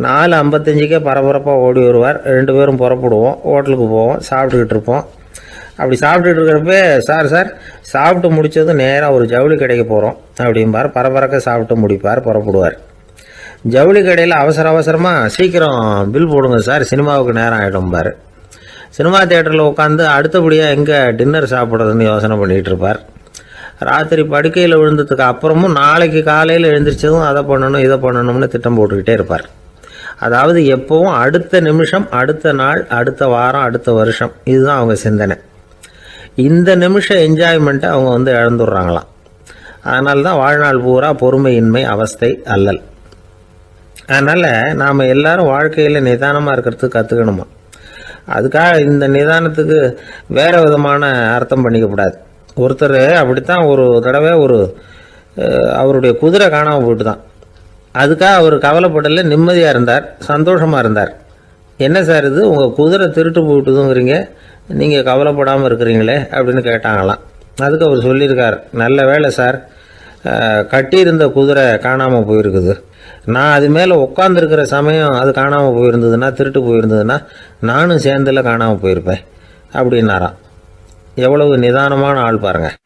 4:55 பரபரப்பாக ஓடி வருவார். 2 பேரும் புறப்படுவோம், ஹோட்டலுக்கு போவோம், சாப்பிட்டுக்கிட்டு இருப்போம். அப்படி சாப்பிட்டுட்டு இருக்கிறப்ப, சார் சாப்பிட்டு முடித்ததும் நேராக ஒரு ஜவுளி கடைக்கு போகிறோம் அப்படிம்பார். பரபரக்க சாப்பிட்டு முடிப்பார், புறப்படுவார். ஜவுளி கடையில் அவசரமாக சீக்கிரம் பில் போடுங்க சார், சினிமாவுக்கு நேரம் ஆகிடும்பார். சினிமா தியேட்டரில் உட்காந்து அடுத்தபடியாக எங்கே டின்னர் சாப்பிட்றதுன்னு யோசனை பண்ணிகிட்டு இருப்பார். ராத்திரி படுக்கையில் விழுந்ததுக்கு அப்புறமும் நாளைக்கு காலையில் எழுந்திரிச்சதும் அதை பண்ணணும் இதை பண்ணணும்னு திட்டம் போட்டுக்கிட்டே இருப்பார். அதாவது எப்போவும் அடுத்த நிமிஷம், அடுத்த நாள், அடுத்த வாரம், அடுத்த வருஷம், இதுதான் அவங்க சிந்தனை. இந்த நிமிஷம் என்ஜாய்மெண்ட்டை அவங்க இழந்துடுறாங்களாம். அதனால தான் வாழ்நாள் பூரா பொறுமையின்மை, அவஸ்தை, அல்லல். அதனால் நாம் எல்லாரும் வாழ்க்கையில் நிதானமாக இருக்கிறதுக்கு கற்றுக்கணுமா. அதுக்காக இந்த நிதானத்துக்கு வேறு விதமான அர்த்தம் பண்ணிக்கக்கூடாது. ஒருத்தர் அப்படித்தான் ஒரு தடவை அவருடைய குதிரை காணாமல் போயிட்டு தான். அதுக்காக அவர் கவலைப்படல, நிம்மதியாக இருந்தார், சந்தோஷமாக இருந்தார். என்ன சார் இது, உங்கள் குதிரை திருட்டு போயிட்டுதுங்கிறீங்க, நீங்கள் கவலைப்படாமல் இருக்கிறீங்களே அப்படின்னு கேட்டாங்களாம். அதுக்கு அவர் சொல்லியிருக்கார், நல்ல வேலை சார், கட்டியிருந்த குதிரை காணாமல் போயிருக்குது. நான் அது மேலே உட்காந்துருக்கிற சமயம் அது காணாமல் போயிருந்ததுன்னா, திருட்டு போயிருந்ததுன்னா நானும் சேர்ந்தில் காணாமல் போயிருப்பேன் அப்படின்னாராம். எவ்வளவு நிதானமான ஆள் பாருங்கள்.